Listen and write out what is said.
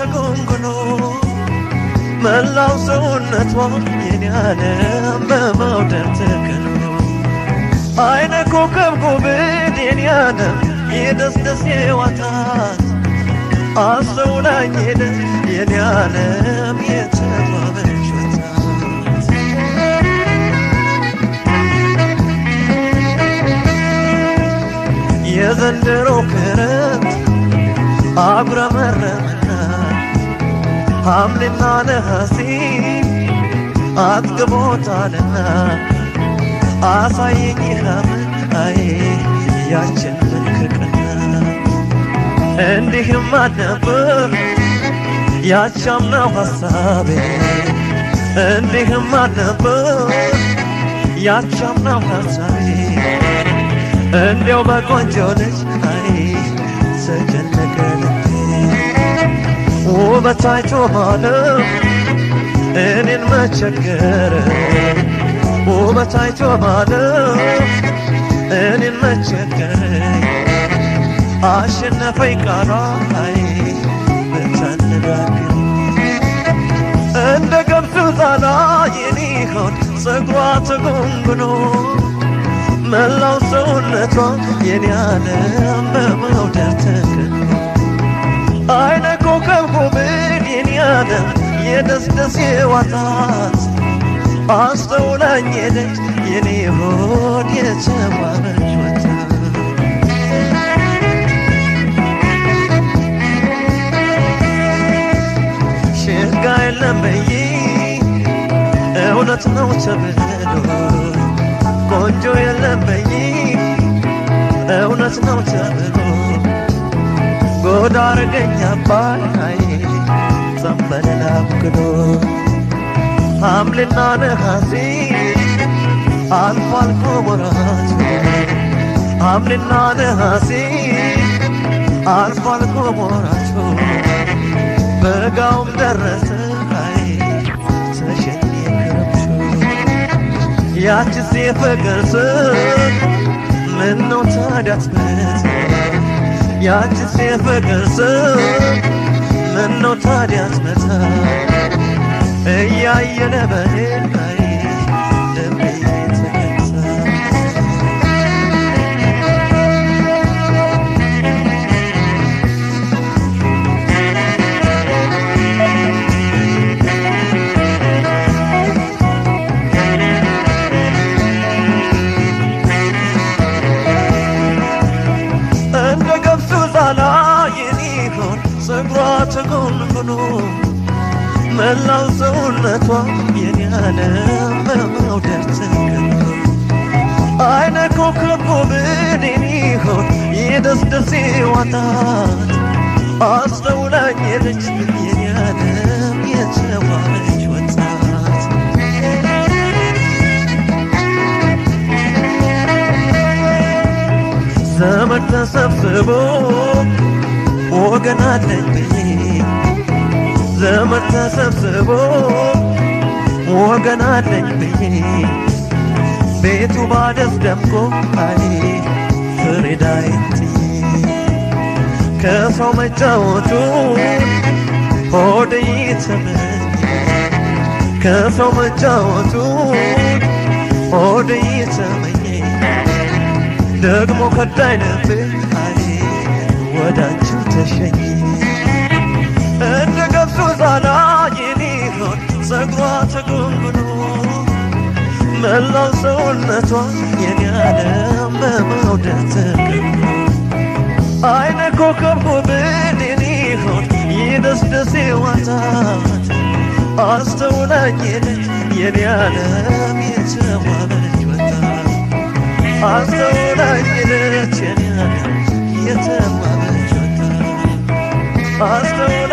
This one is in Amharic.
ተጎንጉኖ መላው ሰውነቷ የኔ ዓለም በመውደድ ተከኖ አይነ ኮከብ ጉብድ የኔ ዓለም የደስደስ የዋታት አስተውላኝ ሄደች የኔ ዓለም የተዋበች ወጣት የዘንድሮ ክረምት አጉረመረመና ሐምሌና ነሐሴ አጥግቦታልና አሳየኝ ሐምሌ ያችን መልክ ቀና እንዲህም አልነበር ያቻምናው ሐሳቤ እንዲህም አልነበር ያቻምናው ሐሳቤ እንዲያው በቆንጆ ልጅ ተጨነቀ ልቤ ውበት አይቶ ማለፍ እኔን መቸገር ውበት አይቶ ማለፍ እኔን መቸገር አሸነፈኝ ቃሏ ብታነጋግር እንደ ገብሱ ዛላ የኔ ሆድ ፀጉሯ ተጎንጉኖ መላው ሰውነቷ የኔ ዓለም በመውደድ ተከኖ አይነ ኮከብ ጉብል የኔ ዓለም የደስደስ የዋታት አስተውላኝ ሄደች የኔ ሆድ የተዋበች ወጣት ሽጋ የለም በይ እውነት ነው ተብሎ ቆንጆ የለም በይ እውነት ነው ተብሎ ጎዳ አረገኝ አባይ ዘንበልን አብክዶ ሐምሌና ነሐሴ አልፎ አልፎ ወራቱ ሐምሌና ነሐሴ አልፎ አልፎ ወራቱ በጋውም ደረሰ ተሸኘ ክረምቱ ያችስ የፍቅር ስም ምነው ታዲያ ትመት ያችስ የፍቅር ስም ምነው ታዲያ ትመታ እያየለ በሌል ልቤ ተገታ እንደ ገብሱ ዛላ የኔ ሆድ ፀጉሯ ተጎንጉኖ መላው ሰውነቷ የኔ ዓለም በመውደድ ተከኖ አይነ ኮከብ ጉብል የኔ ሆድ የደስደስ ዋታት አስተውላኝ ሄደች የኔ ዓለም የተዋበች ወጣት ዘመድ ተሰብስቦ ወገን አለኝ ዘመድ ተሰብስቦ ወገን አለኝ ብዬ ቤቱ ባደስ ደምቆ ፍሬዳዬን ጥዬ ከሰው መጫወቱን ሆዴ ተመኘ ከሰው መጫወቱን ሆዴ ተመኘ ደግሞ ከዳኝ ነበር ወዳንቺው ተሸኘ እንደ ገብሱ ዛላ የኔ ሆድ ፀጉሯ ተጎንጉኖ መላው ሰውነቷ የኔ ዓለም በመውደድ ተከኖ አይነ ኮከብ ጉብል የኔ ሆድ የደስደስ ዋታት አስተውላኝ ሄደች የኔ ዓለም የተዋበች ወጣት አስተውላኝ ሄደች የኔ ዓለም የተዋበች ወጣት አስተውላኝ